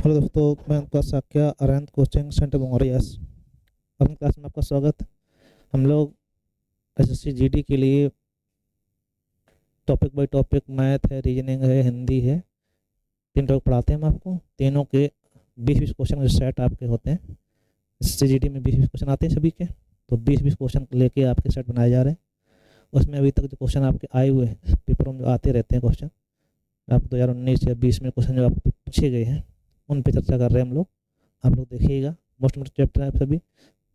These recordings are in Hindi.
हेलो दोस्तों, मैं आपका साक्या अरविंद कोचिंग सेंटर मोरियास। अपनी क्लास में आपका स्वागत। हम लोग एसएससी जीडी के लिए टॉपिक बाय टॉपिक मैथ है, रीजनिंग है, हिंदी है, तीन टॉपिक पढ़ाते हैं हम आपको। तीनों के 20-20 क्वेश्चन के सेट आपके होते हैं। एसएससी जीडी में 20-20 क्वेश्चन आते हैं सभी के, तो 20-20 क्वेश्चन लेके आपके सेट बनाए जा रहे हैं। उसमें अभी तक जो क्वेश्चन आपके आए हुए हैं पेपरों में, जो आते रहते हैं क्वेश्चन, आप 2019 या 20 में क्वेश्चन जो आपको पूछे गए हैं उन पर चर्चा कर रहे हैं हम लोग। आप लोग देखिएगा, मोस्ट मोस्ट चैप्टर है सभी,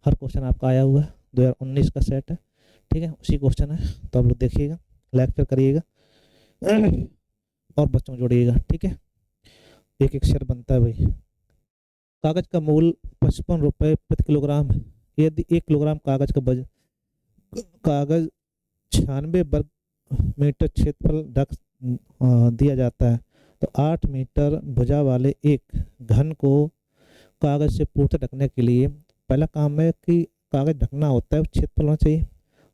हर क्वेश्चन आपका आया हुआ है। 2019 का सेट है, ठीक है, उसी क्वेश्चन है। तो आप लोग देखिएगा, लाइक शेयर करिएगा और बच्चों को जोड़िएगा, ठीक है। एक एक शेयर बनता है भाई। कागज का मूल 55 रुपये प्रति किलोग्राम है। यदि 1 किलोग्राम कागज का वजन कागज 96 वर्ग मीटर क्षेत्रफल ढक दिया जाता है, तो 8 मीटर भुजा वाले एक घन को कागज से पूर्णतः ढकने के लिए पहला काम है कि कागज ढकना होता है, क्षेत्रफल होना चाहिए।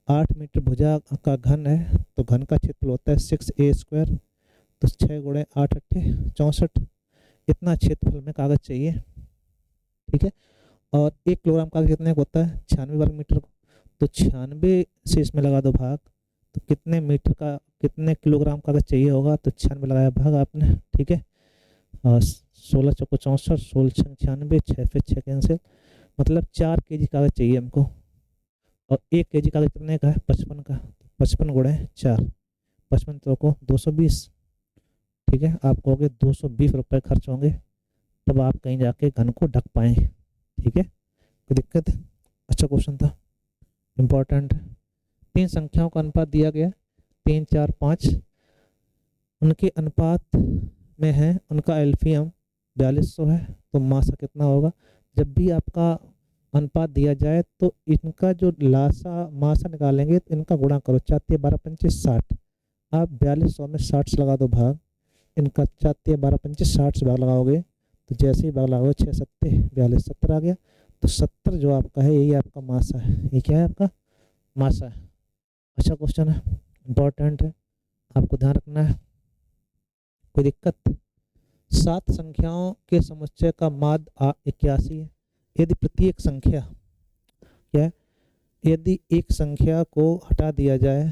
8 मीटर भुजा का घन है तो घन का क्षेत्रफल होता है 6a²। तो 6 गुणे 8 अट्ठे 64, इतना क्षेत्रफल में कागज चाहिए, ठीक है। और 1 किलोग्राम कागज कितने का होता है? 96 वर्ग मीटर को। तो 96 से इसमें लगा दो भाग, तो कितने मीटर का कितने किलोग्राम कागज चाहिए होगा? तो 96 लगाया भाग आपने, ठीक है। और 16 चौको 64, 16 छंग 96, 6 पे 6 कैंसिल, मतलब 4 केजी कागज चाहिए हमको। और 1 केजी कागज कितने का है? 55 का। 55 गुणे 4, 55 चौको 220, ठीक है। आप कहोगे 220 रुपये खर्च होंगे, तब आप कहीं जाके घन को ढक पाएंगे, ठीक है। कोई दिक्कत है? अच्छा क्वेश्चन था, इम्पोर्टेंट है। 3 संख्याओं का अनुपात दिया गया, 3, 4, 5। उनके अनुपात में है, उनका एलसीएम 4200 है, तो मासा कितना होगा? जब भी आपका अनुपात दिया जाए तो इनका जो लासा मासा निकालेंगे तो इनका गुणा करो, 4 तिया 12 25 60। आप 4200 में 60 से लगा दो भाग, इनका 4 तिया 12 25 60 से भाग लगाओगे, तो जैसे ही भाग लगाओगे 6 सत्ते 42, 70 आ गया। तो 70 जो आपका है यही आपका मासा है। ये क्या है? आपका मासा है। अच्छा क्वेश्चन है, इम्पोर्टेंट है, आपको ध्यान रखना है। कोई दिक्कत? 7 संख्याओं के समुच्चय का माध्य 81 है। यदि प्रत्येक संख्या क्या है? यदि एक संख्या को हटा दिया जाए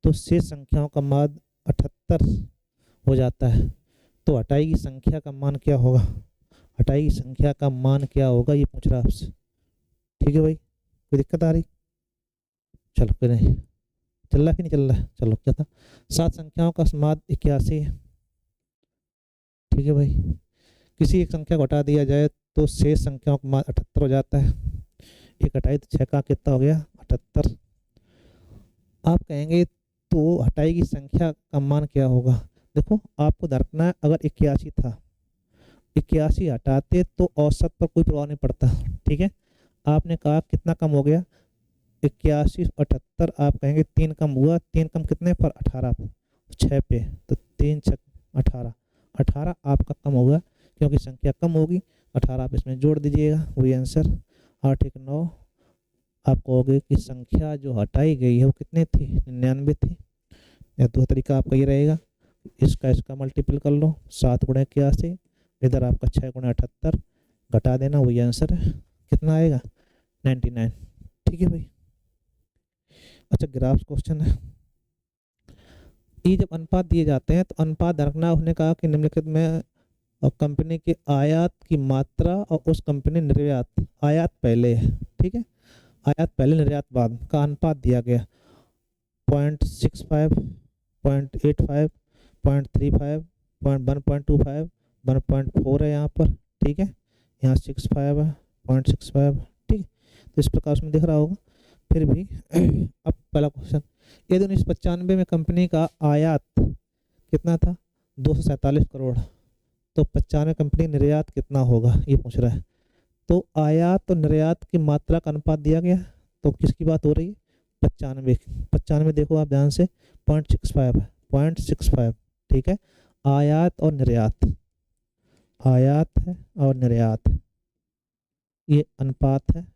तो शेष संख्याओं का माध्य 78 हो जाता है। तो हटाई की संख्या का मान क्या होगा? हटाई की संख्या का मान क्या होगा, ये पूछ रहा है आपसे, ठीक है भाई। कोई दिक्कत आ रही? चलो, कोई नहीं, चल रहा है कि नहीं चल रहा है? चलो, क्या था? 7 संख्याओं का माध्य 81 है, ठीक है भाई। किसी एक संख्या को हटा दिया जाए तो शेष संख्याओं का मान 78 हो जाता है। एक हटाई तो 6 का कितना हो गया? 78। आप कहेंगे तो हटाई की संख्या का मान क्या होगा? देखो, आपको धरना है, अगर 81 था, 81 हटाते तो औसत पर कोई प्रभाव नहीं पड़ता, ठीक है। आपने कहा कितना कम हो गया? 81 78, आप कहेंगे 3 कम हुआ, 3 कम कितने पर? 18 पर, 6 पे, तो 3 6 18, 18 आपका कम होगा, क्योंकि संख्या कम होगी। 18 आप इसमें जोड़ दीजिएगा, वही आंसर 8 1 9। आप कहोगे कि संख्या जो हटाई गई है वो कितने थी? 99 थी। या दूसरा तरीका आपका ये रहेगा, इसका मल्टीपल कर लो, 7 गुणे 81, इधर आपका 6 गुणे 78, घटा देना, वही आंसर है। कितना आएगा? 99, ठीक है भाई। अच्छा, ग्राफ क्वेश्चन है। ये जब अनुपात दिए जाते हैं तो अनुपात रखना, उसने कहा कि निम्नलिखित में कंपनी के आयात की मात्रा और उस कंपनी निर्यात, आयात पहले है, ठीक है, आयात पहले निर्यात बाद का अनुपात दिया गया। 0.65, 0.85, 0.35, 1.25, 1.4 है यहाँ पर, ठीक है। यहाँ 65 है, 0.65, ठीक है। तो इस प्रकार से दिख रहा होगा। फिर भी अब पहला क्वेश्चन, यदि 1995 में कंपनी का आयात कितना था? 247 करोड़, तो 95 कंपनी निर्यात कितना होगा, ये पूछ रहा है। तो आयात और निर्यात की मात्रा का अनुपात दिया गया, तो किसकी बात हो रही है? 95। 95 देखो आप ध्यान से, 0.65 है, 0.65, ठीक है। आयात और निर्यात, आयात है और निर्यात, ये अनुपात है।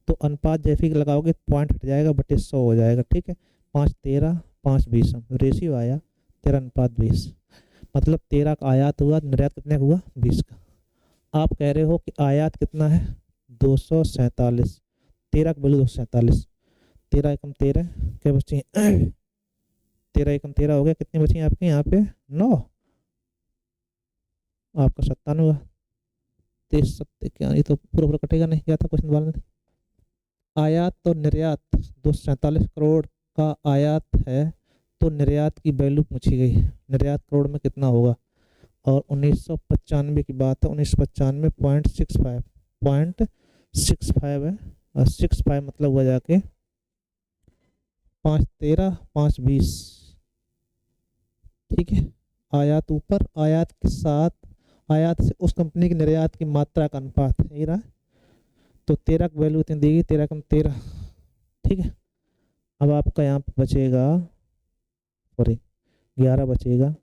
तो अनुपात जैसे ही लगाओगे पॉइंट हट जाएगा, बटे 100 हो जाएगा, ठीक है। 5 13, 5 20, रेशियो आया 13:20, मतलब 13 का आयात हुआ, निर्यात कितने का हुआ? 20 का। आप कह रहे हो कि आयात कितना है 247, 13 का वैल्यू 247, 13 एकम 13 क्या बची 13 एकम 13 हो गया, कितनी बची आपके यहाँ पे 9, आपका 97 हुआ। 23 सत्ते क्या, ये तो पूरा पूरा कटेगा नहीं, क्या था क्वेश्चन वाले में। आयात और निर्यात 247 करोड़ का आयात है, तो निर्यात की वैल्यू पूछी गई, निर्यात करोड़ में कितना होगा। और 1995 की बात है, 1995 0.65 है, और 65 मतलब हुआ जाके 513 520, ठीक है। आयात ऊपर, आयात के साथ, आयात से उस कंपनी की निर्यात की मात्रा का अनुपात यही रहा। तो 13 की वैल्यू इतनी देगी, 13 कम 13, ठीक है। अब आपका यहाँ पे बचेगा, सॉरी 11 बचेगा,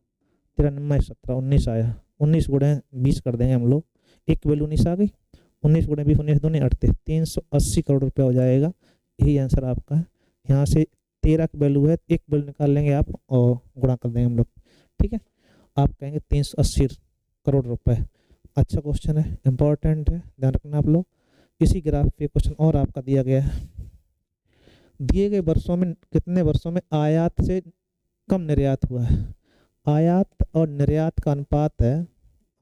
13 9 17 19 आया, 19 गुणे 20 कर देंगे हम लोग, एक वैल्यू 19 आ गई, 19 गुणे 20 19 दूनी 38, 380 करोड़ रुपया हो जाएगा। यही आंसर आपका है। यहाँ से 13 की वैल्यू है, एक वैल्यू निकाल लेंगे आप और गुणा कर देंगे हम लोग, ठीक है। आप कहेंगे 380 करोड़ रुपए। अच्छा क्वेश्चन है, इंपॉर्टेंट है, ध्यान रखना आप लोग। इसी ग्राफ पे क्वेश्चन और आपका दिया गया है, दिए गए वर्षों में कितने वर्षों में आयात से कम निर्यात हुआ है। आयात और निर्यात का अनुपात है,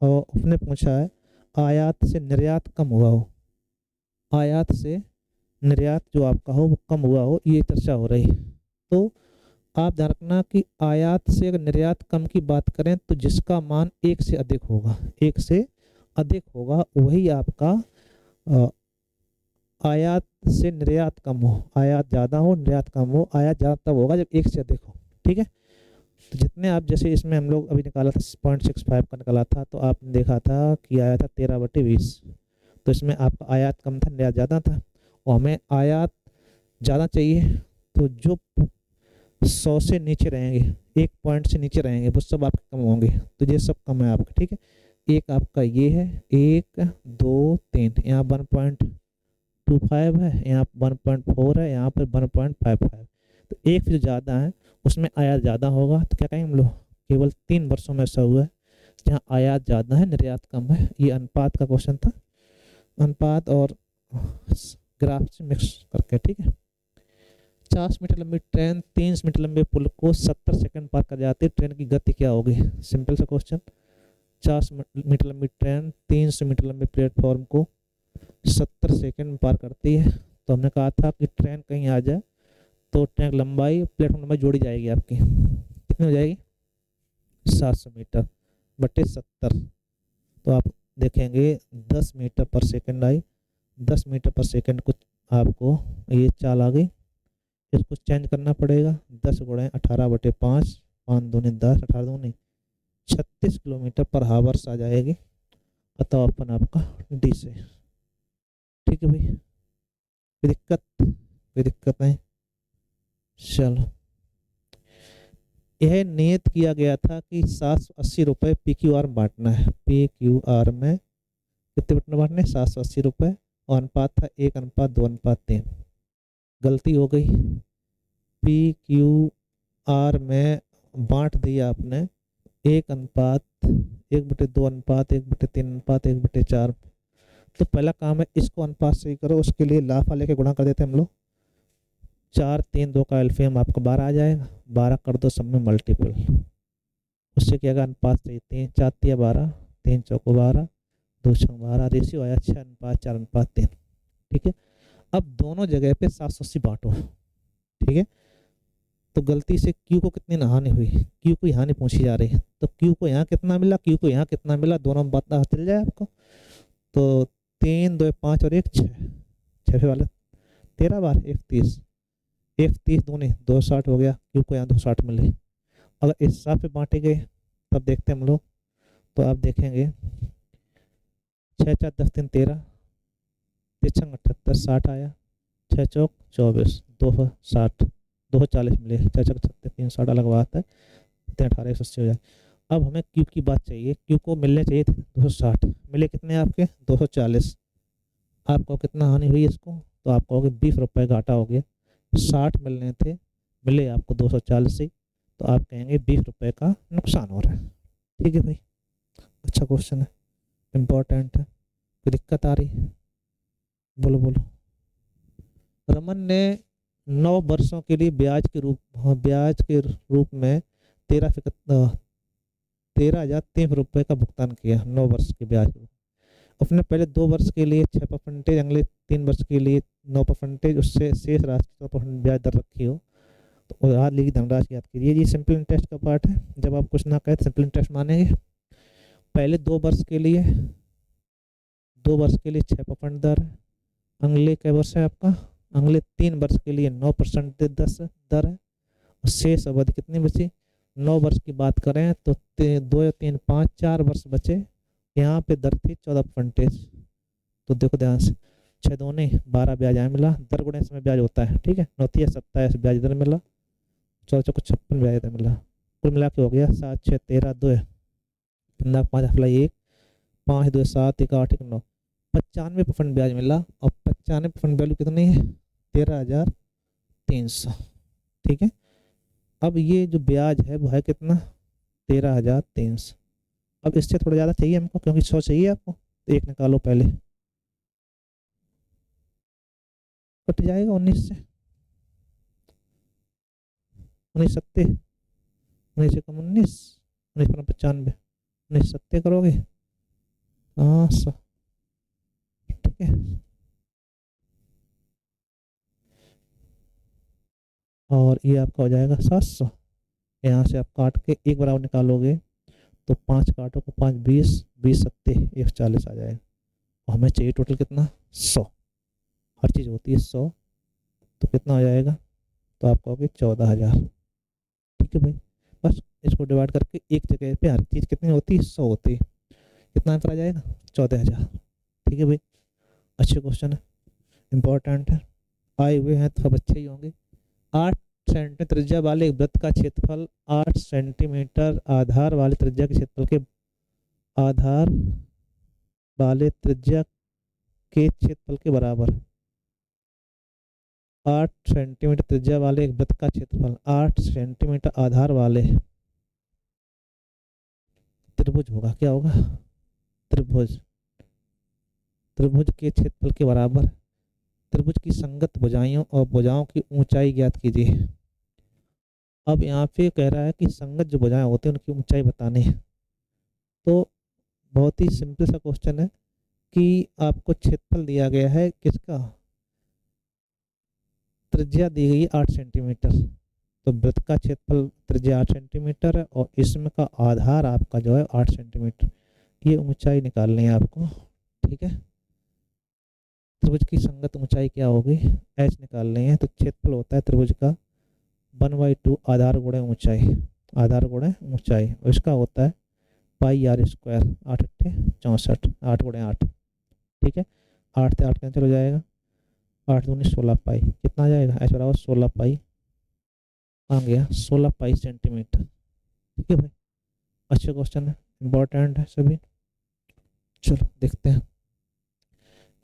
और उसने पूछा है आयात से निर्यात कम हुआ हो, आयात से निर्यात जो आपका हो वो कम हुआ हो, ये चर्चा हो रही है। तो आप ध्यान रखना कि आयात से अगर निर्यात कम की बात करें तो जिसका मान 1 से अधिक होगा, 1 से अधिक होगा, वही आपका आयात से निर्यात कम हो। आयात ज़्यादा हो निर्यात कम हो, आयात ज़्यादा तब होगा जब 1 से अधिक हो, ठीक है। तो जितने आप, जैसे इसमें हम लोग अभी निकाला था 0.65 का निकाला था, तो आपने देखा था कि आया था 13/20, तो इसमें आपका आयात कम था निर्यात ज़्यादा था, और हमें आयात ज़्यादा चाहिए, तो जो 100 से नीचे रहेंगे, 1 पॉइंट से नीचे रहेंगे, वो सब आपके कम होंगे, तो ये सब कम है आपका, ठीक है। एक आपका ये है 1 2 3, यहाँ 1.25 है, यहाँ 1.4 है, यहाँ पर 1.55, तो एक फिर ज़्यादा है, उसमें आयात ज़्यादा होगा। तो क्या कहेंगे हम लोग, केवल 3 वर्षों में ऐसा हुआ है जहाँ आयात ज़्यादा है निर्यात कम है। ये अनुपात का क्वेश्चन था, अनुपात और ग्राफ से मिक्स करके, ठीक है। 50 मीटर लंबी ट्रेन 300 मीटर लंबे पुल को 70 सेकंड पार कर जाती है, ट्रेन की गति क्या होगी। सिंपल सा क्वेश्चन, 50 मीटर लंबी ट्रेन 300 मीटर लंबे प्लेटफॉर्म को 70 सेकंड में पार करती है। तो हमने कहा था कि ट्रेन कहीं आ जाए तो ट्रेन लंबाई, प्लेटफॉर्म लंबाई जोड़ी जाएगी आपकी, कितनी हो जाएगी 700 मीटर बटे 70। तो आप देखेंगे 10 मीटर पर सेकंड आई, 10 मीटर पर सेकंड को आपको ये चाल आ गई, इसको चेंज करना पड़ेगा, 10 गुणे 18/5, 5 दूनी 10, 18 दूनी 36 किलोमीटर पर हावर्स आ जाएगी। अतः ऑप्शन आपका डी से, ठीक है भाई। कोई दिक्कत नहीं, चलो। यह नियत किया गया था कि 780 रुपये PQR में बांटना है, PQR में कितने बटन बांटने 780 रुपये, और अनुपात था 1:2:3। गलती हो गई, PQR में बांट दिया आपने 1:1:2:1:3:1:4। तो पहला काम है इसको अनुपात सही करो, उसके लिए लाफा लेके गुणा कर देते हैं हम लोग। 4 3 2 का एल्फियम आपका 12 आ जाएगा, 12 कर दो सब में मल्टीपल, उससे क्या होगा अनुपात सही, 3 4 3 12, 3 चौको 12, 2 6 12, रेशियो आया 6:4:3, ठीक है। अब दोनों जगह पे 780 बांटो, ठीक है। तो गलती से Q को कितनी हानि हुई, Q को यहाँ नहीं पूछी जा रही है, तो Q को यहाँ कितना मिला, Q को यहाँ कितना मिला, दोनों में पता चल जाए आपको। तो 3 2 5 और 1 6, 6 वाले 13 बार 1 30, 1 30 दूनी 260 हो गया, Q को यहाँ 260 मिले। अगर इस हिसाब से बांटे गए तब देखते हैं हम लोग, तो आप देखेंगे 6 4 10 3 13, 3 6 78 60 आया, 6 चौक 24, 260 240 मिले, 6 चौक 36 360 अलग बात है, 18 180 हो जाए। अब हमें Q की बात चाहिए, Q को मिलने चाहिए थे 260, मिले कितने आपके 240, आपको कितना हानि हुई इसको, तो आप कहोगे 20 रुपये घाटा हो गया, 60 मिलने थे, मिले आपको 240 ही, तो आप कहेंगे 20 रुपये का नुकसान हो रहा है, ठीक है भाई। अच्छा क्वेश्चन है, इम्पोर्टेंट है। कोई दिक्कत आ रही? बोलो बोलो। रमन ने 9 वर्षों के लिए ब्याज के रूप में 13,300 रुपये का भुगतान किया। 9 वर्ष के ब्याज को अपने पहले 2 वर्ष के लिए 6%, अगले 3 वर्ष के लिए 9%, उससे शेष राशि 100% ब्याज दर रखी हो तो याद लिखी धनराशि याद कीजिए। ये सिंपल इंटरेस्ट का पार्ट है। जब आप कुछ ना कहे तो सिंपल इंटरेस्ट मानेंगे। पहले 2 वर्ष के लिए 6% दर है। अगले कै वर्ष है आपका? अगले 3 वर्ष के लिए 9% दर है। और शेष अवधि कितनी बची? 9 वर्ष की बात करें तो 2 या 3 5 4 वर्ष बचे। यहाँ पे दर थी 14%। तो देखो ध्यान से, 6 दूनी 12 ब्याज आया मिला। दर गुणे समय ब्याज होता है, ठीक है। 9 तिया 27 ब्याज दर मिला। 14 चौको 56 ब्याज दर मिला। कुल मिला के हो गया 7 6 13 2 15 5 अप्लाई 1 5 2 7 1 8 1 9 95% ब्याज मिला। और 95% वैल्यू कितनी है? 13,300, ठीक है। अब ये जो ब्याज है वो है कितना? 13,300। अब इससे थोड़ा ज़्यादा चाहिए हमको, क्योंकि 100 चाहिए आपको, तो 1 निकालो पहले। कट जाएगा 19 से, 19 सत्ते 19 से कम 19, 19 पर 95, 19 सत्ते करोगे। हाँ ठीक है। और ये आपका हो जाएगा 700। यहाँ से आप काट के एक बराबर निकालोगे तो 5 काटो को 5 20, 20 सत्ते 140 आ जाएगा। और हमें चाहिए टोटल कितना? 100। हर चीज़ होती है 100, तो कितना हो जाएगा? तो आप कहोगे 14,000, ठीक है भाई। बस इसको डिवाइड करके एक जगह पे हर चीज़ कितनी होती है? 100 होती है। कितना आंसर आ जाएगा? 14,000, ठीक है भाई। अच्छे क्वेश्चन है, इंपॉर्टेंट है, आए हुए हैं तो सब अच्छे ही होंगे। 8 सेंटीमीटर त्रिज्या वाले एक वृत्त का क्षेत्रफल 8 सेंटीमीटर आधार वाले त्रिज्या के क्षेत्रफल के आधार वाले त्रिज्या के क्षेत्रफल के बराबर। 8 सेंटीमीटर त्रिज्या वाले एक वृत्त का क्षेत्रफल 8 सेंटीमीटर आधार वाले त्रिभुज होगा। क्या होगा? त्रिभुज। त्रिभुज के क्षेत्रफल के बराबर। त्रिभुज की संगत भुजाओं और भुजाओं की ऊंचाई ज्ञात कीजिए। अब यहाँ पे कह रहा है कि संगत जो भुजाएं होती हैं उनकी ऊंचाई बतानी है। तो बहुत ही सिंपल सा क्वेश्चन है कि आपको क्षेत्रफल दिया गया है किसका? त्रिज्या दी गई है 8 सेंटीमीटर। तो वृत्त का क्षेत्रफल त्रिज्या 8 सेंटीमीटर है और इसमें का आधार आपका जो है 8 सेंटीमीटर। ये ऊंचाई निकालनी है आपको, ठीक है। त्रिभुज की संगत ऊंचाई क्या होगी? h निकालनी है। तो क्षेत्रफल होता है त्रिभुज का 1/2 आधार गुणे ऊंचाई। आधार गुणे ऊंचाई इसका होता है पाई r स्क्वायर। 8 8 64, 8 गुणे 8, ठीक है। 8 से 8 कैंसिल हो जाएगा। 8 दूनी 16 पाई। कितना आ जाएगा? h बराबर 16 पाई आ गया। 16 पाई सेंटीमीटर, ठीक है भाई। अच्छे क्वेश्चन है, इंपॉर्टेंट है सभी। चलो देखते हैं।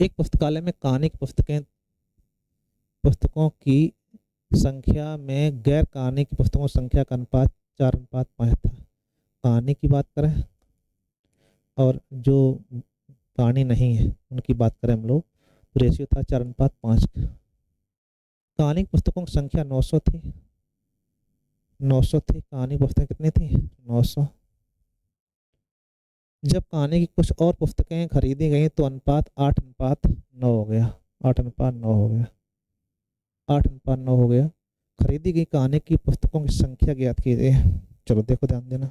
एक पुस्तकालय में कहानी की पुस्तकों की संख्या में गैर कहानी की पुस्तकों की संख्या का अनुपात 4:5 था। कहानी की बात करें और जो कहानी नहीं है उनकी बात करें हम लोग, तो रेशियो था 4:5। कहानी की पुस्तकों की संख्या 900 थी। 900 थी कहानी पुस्तकें, कितनी थी? 900। जब कहानी की कुछ और पुस्तकें खरीदी गई तो अनुपात 8:9 हो गया। 8:9 हो गया। 8:9 हो गया। खरीदी गई कहानी की पुस्तकों की संख्या ज्ञात कीजिए। चलो देखो ध्यान देना,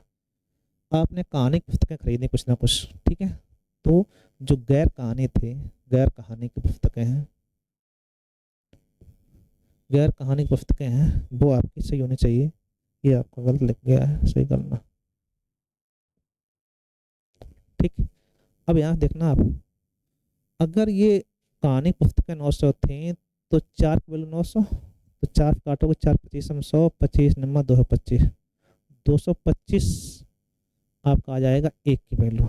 आपने कहानी की पुस्तकें खरीदी कुछ ना कुछ, ठीक है। तो जो गैर कहानी थे, गैर कहानी की पुस्तकें हैं, गैर कहानी की पुस्तकें हैं, वो आपकी सही होनी चाहिए। ये आपका गलत लिख गया है, सही करना, ठीक। अब यहाँ देखना आप, अगर ये कहानी पुस्तकें 900 थी तो 4 की वैल्यू 900, तो 4 काटोगे 4 25 100, 25 नम्बर 225, 225 आपका आ जाएगा 1 की वैल्यू।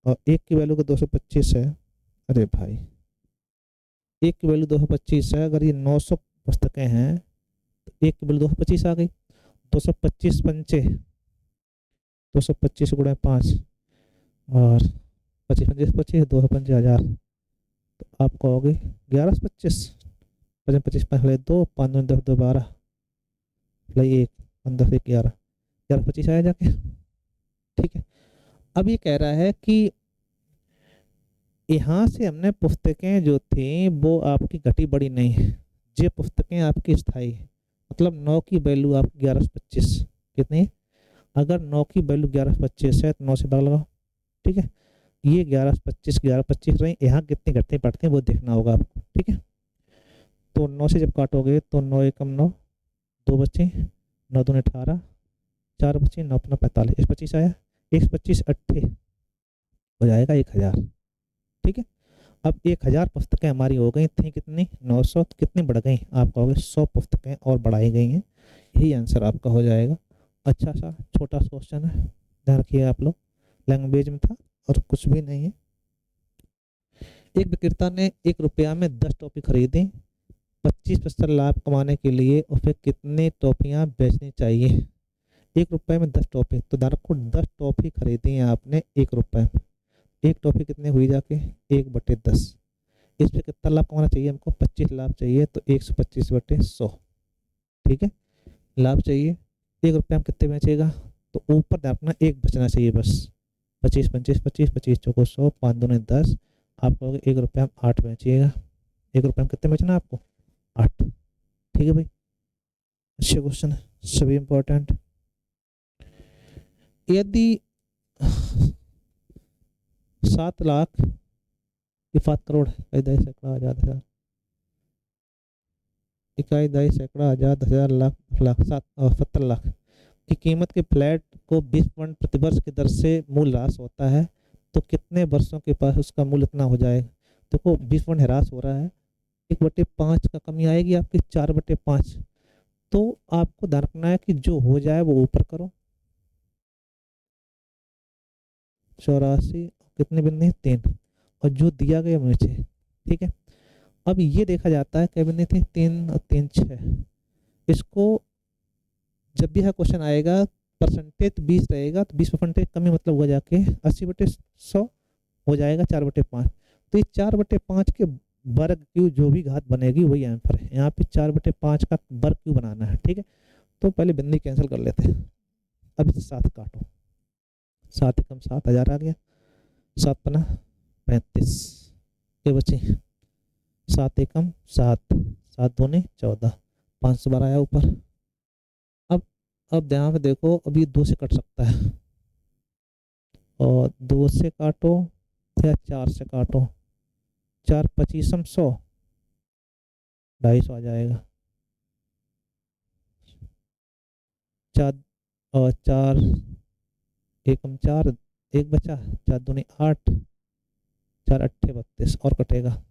और 1 की वैल्यू का 225 है। अरे भाई 1 की वैल्यू 225 है। अगर ये 900 पुस्तकें हैं तो 1 की वैल्यू 225 आ गई। 225 पंचे 225 गुणे 5 और 25 25 25, 2 25 1000, तो आप कहोगे 11 से 25, 25 25 पहले 2, 5 2 10 2 12 प्लस 1 15 से 11, 11 25 आया जाके। ठीक है, अब ये कह रहा है कि यहाँ से हमने पुस्तकें जो थी वो आपकी घटी बढ़ी नहीं है, ये पुस्तकें आपकी स्थायी है। मतलब 9 की वैल्यू आप 11 से 25 कितनी, अगर 9 की वैल्यू 11 से 25 है तो 9 से भाग लगाओ। ठीक है, ये 11 से 25 11 25 रही, यहाँ कितनी घटती बढ़ती है वो देखना होगा आपको। ठीक है, तो 9 से जब काटोगे तो 9 एकम 9, 2 बचे, 9 दूनी 18, 4 बचे, 9 अपना 45, 125 आया, 125 अट्ठे हो जाएगा 1000। ठीक है, अब 1000 पुस्तकें हमारी हो गई थी कितनी, 900, कितनी बढ़ गई, आप कहोगे 100 पुस्तकें और बढ़ाई गई हैं। यही आंसर आपका हो जाएगा। अच्छा सा छोटा सा क्वेश्चन है, ध्यान रखिए आप लोग, लैंग्वेज में था और कुछ भी नहीं है। एक विक्रेता ने 1 रुपया में 10 टॉफी खरीदी, 25% लाभ कमाने के लिए उसे कितने टॉफियाँ बेचनी चाहिए। 1 रुपये में 10 टॉफी, तो ध्यान रखो 10 टॉफी खरीदी है आपने 1 रुपये में, एक टॉफी कितने हुई जाके 1/10, इस पे कितना लाभ कमाना चाहिए हमको, 25 लाभ चाहिए, तो 125/100। ठीक है, लाभ चाहिए 1 रुपये में कितने बेचेगा, तो ऊपर ध्यान रखना 1 बचना चाहिए बस, 25 25 25 25 चौको 100, 5 दूनी 10, आप कहोगे 1 रुपये में 8 बेचिएगा। 1 रुपये में कितने बेचना आपको, 8। ठीक है भाई, अच्छे क्वेश्चन है, सभी इंपॉर्टेंट। यदि 7 लाख की 7 करोड़, इकाई दही सैकड़ा हजार हजार, इकाई दही सैकड़ा हजार 10,000 लाख लाख 70 लाख की कीमत के फ्लैट को 20% प्रतिवर्ष की दर से मूल्य ह्रास होता है, तो कितने वर्षों के पास उसका मूल्य इतना हो जाएगा। देखो 20% ह्रास हो रहा है, 1/5 का कमी आएगी आपकी 4/5, तो आपको ध्यान रखना है कि जो हो जाए वो ऊपर करो, 84 कितने बिंदु 3, और जो दिया गया नीचे। ठीक है, अब ये देखा जाता है कैबिन थे 3 और 3 6, इसको जब भी यह क्वेश्चन आएगा परसेंटेज 20 रहेगा, तो 20% कमी मतलब हुआ जाके 80/100 हो जाएगा 4/5, तो ये 4/5 के वर्ग क्यू जो भी घात बनेगी वही आंसर है। यहाँ पे 4/5 का वर्ग क्यू बनाना है। ठीक है, तो पहले बिंदी कैंसिल कर लेते हैं, अब इसे 7 काटो, 7 एकम 7 हजार आ गया, 7 पना 35 के बचे, 7 एकम 7, 7 दूनी 14, 512 आया ऊपर। अब ध्यान में देखो, अब ये 2 से कट सकता है, और 2 से काटो या 4 से काटो, 4 25 100, 250 आ जाएगा, 4 और 4 एकम 4, 1 बचा, 4 दूनी 8, 4 अट्ठे 32 और कटेगा,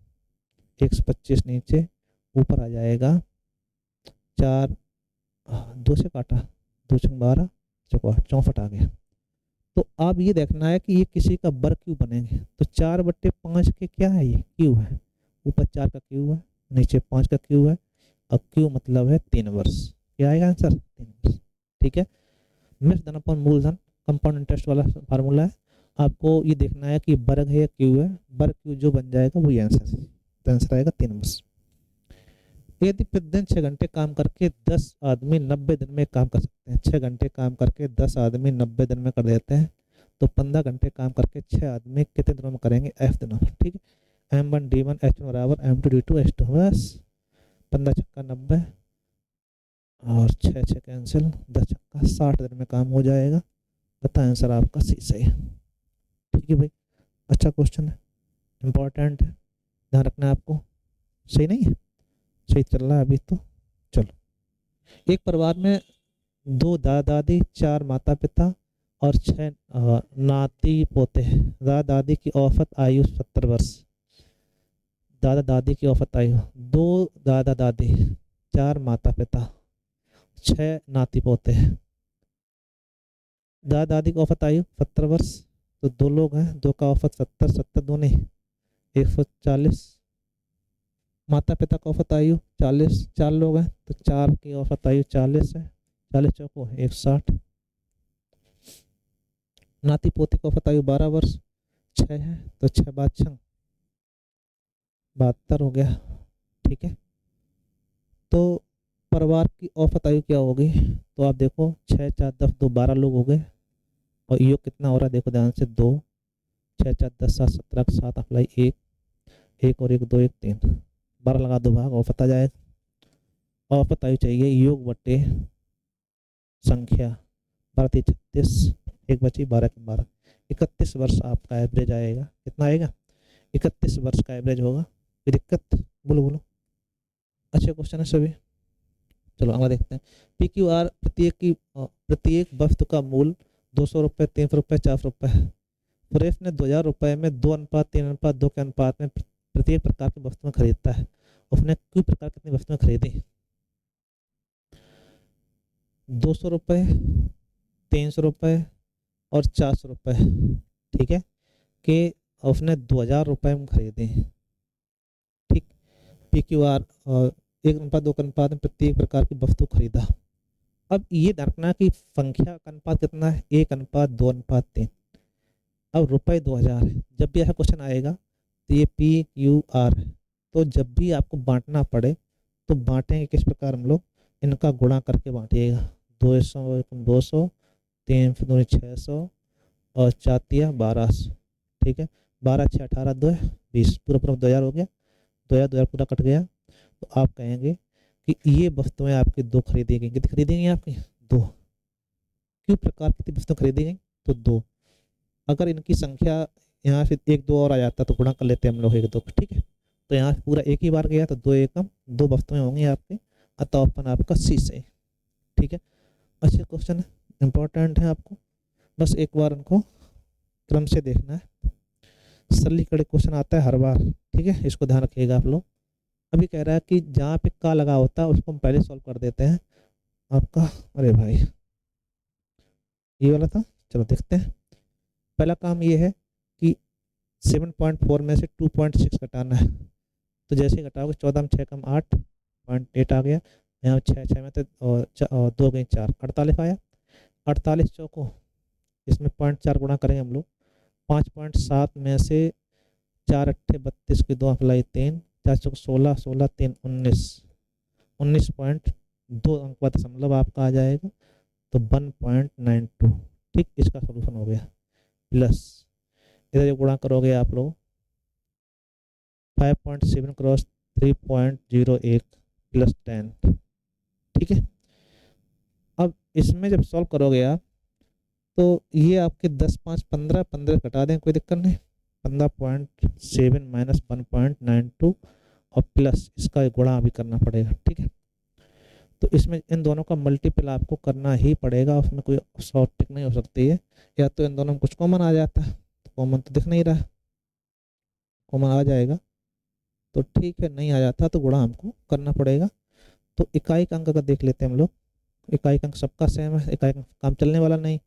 125 नीचे, ऊपर आ जाएगा 4, 2 से काटा, 2 छंग 12, 64 आ गया। तो अब ये देखना है कि ये किसी का वर्ग क्यों बनेंगे, तो 4/5 के क्या है, ये क्यू है, ऊपर 4 का क्यू है, नीचे 5 का क्यू है, अब क्यू मतलब है 3 वर्ष, क्या आएगा आंसर 3 वर्ष। ठीक है, मिश्र धन अपन मूलधन कंपाउंड इंटरेस्ट वाला फार्मूला है, आपको ये देखना है कि वर्ग है या क्यू है, वर्ग क्यू जो बन जाएगा वही आंसर है, तो आंसर आएगा 3 वर्ष। यदि प्रतिदिन 6 घंटे काम करके 10 आदमी 90 दिन में काम कर सकते हैं, 6 घंटे काम करके 10 आदमी 90 दिन में कर देते हैं, तो 15 घंटे काम करके 6 आदमी कितने दिनों में करेंगे, F दिनों में। ठीक है, M1 D1 H1 बराबर M2 D2 H2, बस 15 छक्का 90 और 6 6 कैंसिल, 10 छक्का 60 दिन में काम हो जाएगा। बता आंसर आपका सी सही है। ठीक है भाई, अच्छा क्वेश्चन है, इम्पोर्टेंट है, ध्यान रखना है आपको। सही नहीं है, सही चल रहा है अभी तो। चलो, एक परिवार में 2 दादा दादी, 4 माता पिता और 6 नाती पोते हैं। दादा दादी की औसत आयु 70 वर्ष। दादा दादी की औसत आयु, 2 दादा दादी, 4 माता पिता, 6 नाती पोते हैं। दादा दादी की औसत आयु 70 वर्ष, तो 2 लोग हैं, 2 का औसत 70, 70 दूनी 140। माता पिता का औसत आयु 40, 4 लोग हैं, तो 4 की औसत आयु 40 है, 40 चौको 160। नाती पोती का औसत आयु 12 वर्ष, 6 है तो 6 बार 6 72 हो गया। ठीक है, तो परिवार की औसत आयु क्या होगी? तो आप देखो 6 4 10 2 12 लोग हो गए और योग कितना हो रहा है देखो ध्यान से, 2 6 4 10 7 17 7 अप्लाई 1 1 और 1 2 1 3 12 लगा दो भाग औसत आ जाएगा। औसत आयु चाहिए योग बटे संख्या, 12 3 36 एक बची 12 के 12 31 वर्ष आपका एवरेज आएगा। कितना आएगा? 31 वर्ष का एवरेज होगा। कोई दिक्कत? बोलो बोलो। अच्छे क्वेश्चन है सभी। चलो अगला देखते हैं। पी क्यू आर प्रत्येक वस्तु का मूल्य 200 रुपये 300 रुपये 400 रुपये है। सुरेश ने 2000 रुपये में 2:3:2 के अनुपात में प्रत्येक प्रकार की वस्तुएं खरीदता है। उसने क्यू प्रकार कितनी वस्तुएं खरीदी? 200 रुपये 300 रुपये और 400 रुपये। ठीक है, कि उसने 2000 रुपये में खरीदे। ठीक, पी क्यू आर 1:2 के अनुपात में प्रत्येक प्रकार की वस्तु खरीदा। अब ये रखना कि संख्या का अनुपात कितना है? 1:2:3। अब रुपये 2000 है। जब भी ऐसा क्वेश्चन आएगा तो ये पी क्यू आर है, तो जब भी आपको बांटना पड़े तो बांटेंगे किस प्रकार हम लोग? इनका गुणा करके बांटिएगा। 200 200 3 2 600 और 4 1200। ठीक है, 12 6 18 2 20 पूरा पूरा 2000 हो गया। 2000 पूरा कट गया। तो आप कहेंगे कि ये वस्तुएं आपकी 2 खरीदी गई। कितनी खरीदी गई आपकी? 2। क्यों प्रकार कितनी वस्तुएं खरीदी गई? तो 2। अगर इनकी संख्या यहाँ से 1 2 और आ जाता तो गुणा कर लेते हम लोग 1 2। ठीक है, तो यहाँ पूरा एक ही बार गया तो 2 एकम 2 वस्तुएं होंगी आपकी। अतः ऑप्शन आपका सी से। ठीक है, अच्छे क्वेश्चन है, इंपॉर्टेंट है, आपको बस एक बार उनको क्रम से देखना है। सरलीकरण क्वेश्चन आता है हर बार। ठीक है, इसको ध्यान रखिएगा आप लोग। अभी कह रहा है कि जहाँ पे का लगा होता है उसको हम पहले सॉल्व कर देते हैं आपका। अरे भाई ये वाला था, चलो देखते हैं। पहला काम ये है कि 7.4 में से 2.6 घटाना है। तो जैसे ही घटाओगे 14 में 6 कम 8.8 आ गया। यहाँ 6 6 में तो 2 गई 4 48 आया। 48 चौको इसमें 0.4 गुणा करेंगे हम लोग। 5.7 में से 4 अट्ठे 32 की 2 अप्लाई 3 4 चौको 16 16 3 19 19.2 अंक का दशमलव आपका आ जाएगा। तो 1.92। ठीक, इसका सोल्यूशन हो गया। प्लस इधर जो गुणा करोगे आप लोग 5.7 क्रॉस 3.01 प्लस 10। ठीक है, अब इसमें जब सॉल्व करोगे आप तो ये आपके 10 5 15 15 घटा दें, कोई दिक्कत नहीं। 15.7 माइनस 1.92 और प्लस इसका गुणा भी करना पड़ेगा। ठीक है, तो इसमें इन दोनों का मल्टीपल आपको करना ही पड़ेगा, उसमें कोई शॉर्ट टिक नहीं हो सकती है। या तो इन दोनों में कुछ कॉमन आ जाता है, तो कॉमन तो दिख नहीं रहा, कॉमन आ जाएगा तो ठीक है, नहीं आ जाता तो गुणा हमको करना पड़ेगा। तो इकाई अंक का देख लेते हैं हम लोग। इकाई अंक सबका सेम है, इकाई अंक काम चलने वाला नहीं।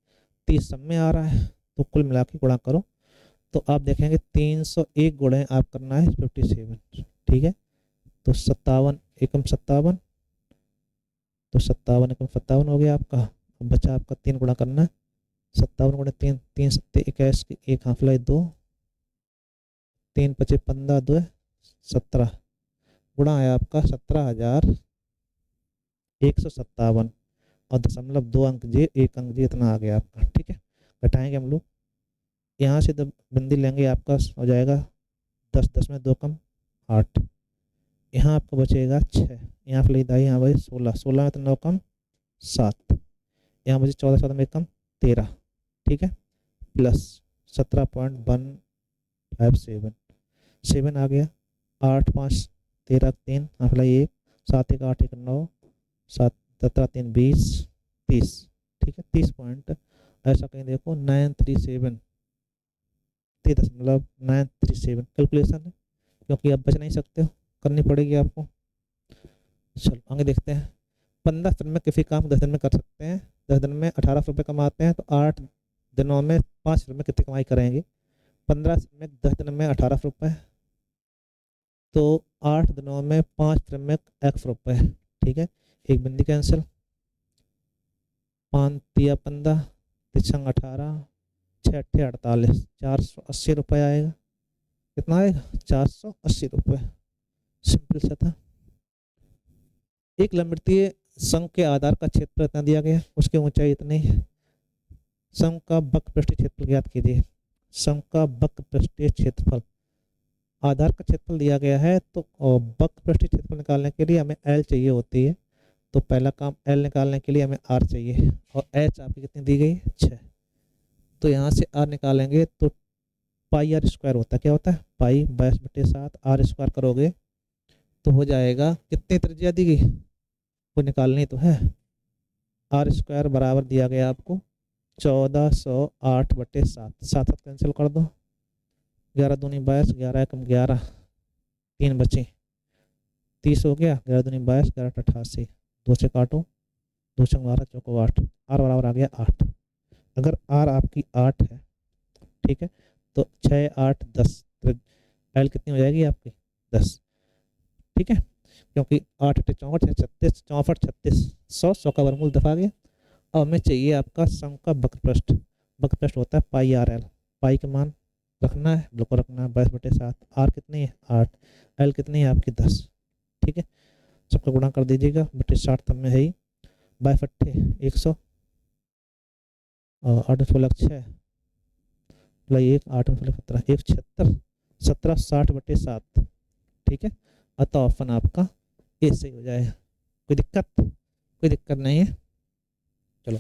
30 सब में आ रहा है तो कुल मिला के गुणा करो तो आप देखेंगे 301 गुणे आप करना है 57। ठीक है, तो 57 एकम 57, तो 57 एकम 57 हो गया आपका। अब बचा आपका 3 गुणा करना है। 57 गुणे 3 3 7 21 की 1 हाफ लाई 2 3 5 15 2 17 गुणा है आपका 17,157 और 0.2 अंक जी 1 अंक जी इतना आ गया आपका। ठीक है, घटाएंगे हम लोग यहाँ से, जब बिंदी लेंगे आपका हो जाएगा 10 10 में 2 कम 8। यहाँ आपका बचेगा 6, यहाँ पर दाई यहाँ बचे 16 16 में तो 9 कम 7, यहाँ बचे 14 14 में कम 13। ठीक है, प्लस 17.157 7 आ गया। 8 5 13 3 अप्लाई 1 7 1 8 1 9 7 17 3 20 30। ठीक है, 30 पॉइंट ऐसा कहीं देखो 937 937 कैलकुलेशन है, क्योंकि आप बच नहीं सकते हो, करनी पड़ेगी आपको। चलो आगे देखते हैं। 15 दिन में किसी काम 10 दिन में कर सकते हैं। 10 दिन में 1800 रुपये कमाते हैं तो 8 दिनों में 5 दिन में कितनी कमाई करेंगे? 15 दिन में 10 दिन में 1800 रुपये, तो 8 दिनों में 5 दिन में 1 रुपये। ठीक है, एक बिंदी कैंसिल। 5 3 15 3 18 6 अट्ठे 48, 480 रुपये आएगा। कितना आएगा? 480 रुपये। सिंपल सा था। एक लंबवृत्तीय शंख के आधार का क्षेत्र इतना दिया गया, उसकी ऊंचाई इतनी है। शंख का वक्र पृष्ठीय क्षेत्रफल ज्ञात कीजिए। शंख का वक्र पृष्ठीय क्षेत्रफल, आधार का क्षेत्रफल दिया गया है, तो वक्र पृष्ठीय क्षेत्रफल निकालने के लिए हमें एल चाहिए होती है। तो पहला काम, एल निकालने के लिए हमें आर चाहिए, और एच आपकी कितनी दी गई? 6। तो यहाँ से आर निकालेंगे तो पाई आर स्क्वायर होता है। क्या होता है? पाई 22/7, आर स्क्वायर करोगे तो हो जाएगा, कितनी त्रिज्या दी गई वो निकालनी तो है। आर स्क्वायर बराबर दिया गया आपको 1408/7, 7 कैंसिल कर दो, 11 दूनी 22, 11 एकम 11, 3 बचे, 30 हो गया, 11 दूनी 22, 11 88, 2 से काटो, 2 से 12, चौको 8, आर बराबर आ गया 8। अगर आर आपकी 8 है, ठीक है, तो 6 8 10, एल कितनी हो जाएगी आपकी? 10। ठीक है, क्योंकि 8 8 64, 36, 64 36, 100 का वर्गमूल दफा गया। अब हमें चाहिए आपका शंख का वक्र पृष्ठ। वक्र पृष्ठ होता है पाई आर एल। पाई का मान रखना है, बिल्कुल रखना है, 22/7। आर कितनी है? 8। एल कितनी है आपकी? 10। ठीक है, सबका गुणा कर दीजिएगा, 60 तब में है ही, 22 अट्ठे 100, 8 16 6 1 8 17 1 76, 17 60/7। ठीक है, अतः ऑप्शन आपका ए सही हो जाएगा। कोई दिक्कत? कोई दिक्कत नहीं है। चलो,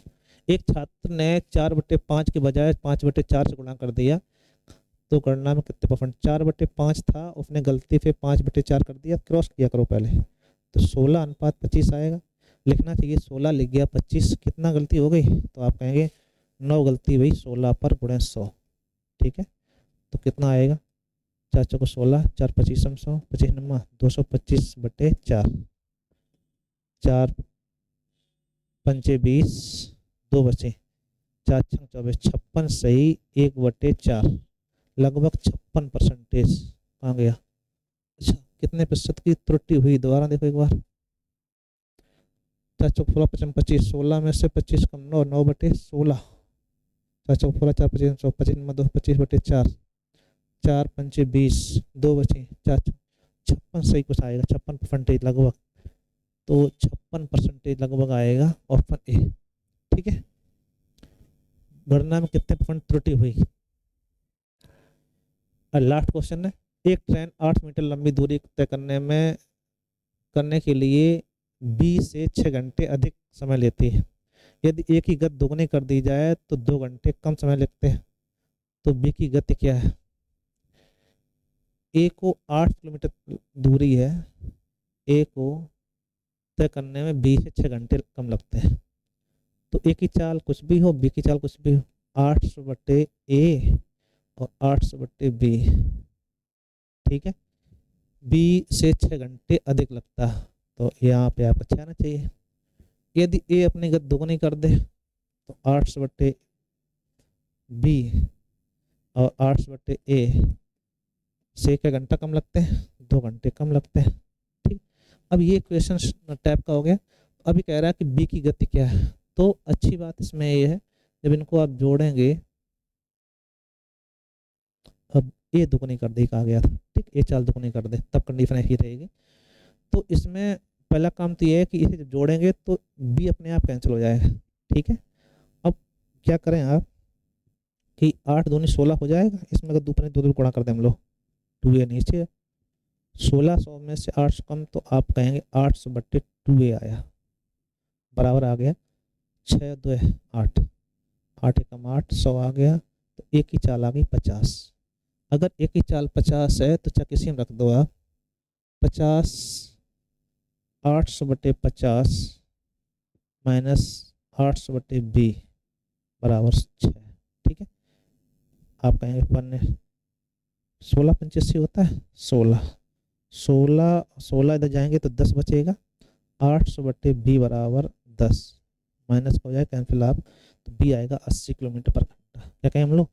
एक छात्र ने 4/5 के बजाय 5/4 से गुणा कर दिया, तो गणना में कितने परसेंट? 4/5 था, उसने गलती से 5/4 कर दिया। क्रॉस किया करो पहले, तो 16:25 आएगा। लिखना चाहिए 16, लिख गया 25। कितना गलती हो गई? तो आप कहेंगे 9 गलती हुई, 16 पर गुणे 100। ठीक है, तो कितना आएगा? 4 चौको 16, 4 25 100, 25 नम्मा 225/4, 4 पंचे 20, 2 बचे, 4 छंग 24, 56 सही, 1/4, लगभग 56%। कहाँ गया? अच्छा, कितने प्रतिशत की त्रुटि हुई? दोबारा देखो एक बार। 4 चौक 16, 55 25, 16 में से 25 कम 9, 9/16, 4 चौक 16, 4 25 100, 25 नंबर 2, 25/4, 4 पंचे 20, 2 बचे, 4 56 सही कुछ आएगा, 56% लगभग। तो 56% लगभग आएगा ऑप्शन ए। ठीक है, गणना में कितने परसेंट त्रुटि हुई? लास्ट क्वेश्चन है, एक ट्रेन 8 मीटर लंबी दूरी तय करने के लिए 20 से 6 घंटे अधिक समय लेती है। यदि ए की गति दोगुनी कर दी जाए तो 2 घंटे कम समय लगते हैं। तो बी की गति क्या है? ए को 8 किलोमीटर दूरी है, ए को तय करने में 20 से 6 घंटे कम लगते हैं। तो ए की चाल कुछ भी हो, बी की चाल कुछ भी हो, 800/ए और 800/बी। ठीक है, बी से 6 घंटे अधिक लगता है, तो यहाँ पे आपको 6 आना चाहिए। यदि ए अपनी गति दोगुनी कर दे तो 800/बी और 800/ए से 1 घंटा कम लगते हैं, 2 घंटे कम लगते हैं। ठीक, अब ये क्वेश्चन टाइप का हो गया। अभी कह रहा है कि बी की गति क्या है। तो अच्छी बात इसमें ये है, जब इनको आप जोड़ेंगे, अब ए दुगुनी कर दे कहा गया था, ठीक, ए चाल दुगुनी कर दे, तब कंडीशन ऐसी रहेगी। तो इसमें पहला काम तो ये है कि इसे जब जोड़ेंगे तो बी अपने आप कैंसिल हो जाएगा। ठीक है, अब क्या करें आप कि 8 दूनी 16 हो जाएगा। इसमें अगर दूसरे 2 गुणा कर दें हम लोग, 2a नीचे, 1600 में से 800 कम, तो आप कहेंगे 800/2a आया, बराबर आ गया 6 2 8, 8 एकम 8, 100 आ गया। तो एक की चाल आ गई 50। अगर एक की चाल 50 है तो चकिसी में रख दो आप 50, 800/50 माइनस 800/b बराबर 6। ठीक है, आप कहेंगे पन्ने 16 85 होता है, 16 इधर जाएंगे तो 10 बचेगा, 800/b बराबर 10, माइनस हो जाए कैंसिल आप, तो बी आएगा 80 किलोमीटर पर घंटा। क्या कहें हम लोग?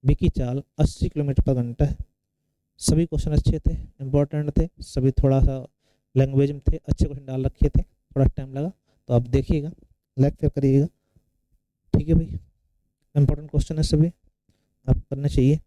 बी की चाल 80 किलोमीटर पर घंटा है। सभी क्वेश्चन अच्छे थे, इंपॉर्टेंट थे, सभी थोड़ा सा लैंग्वेज में थे, अच्छे क्वेश्चन डाल रखे थे, थोड़ा टाइम लगा, तो आप देखिएगा, लाइक शेयर करिएगा। ठीक है भाई, इंपॉर्टेंट क्वेश्चन है सभी। आप करने चाहिए।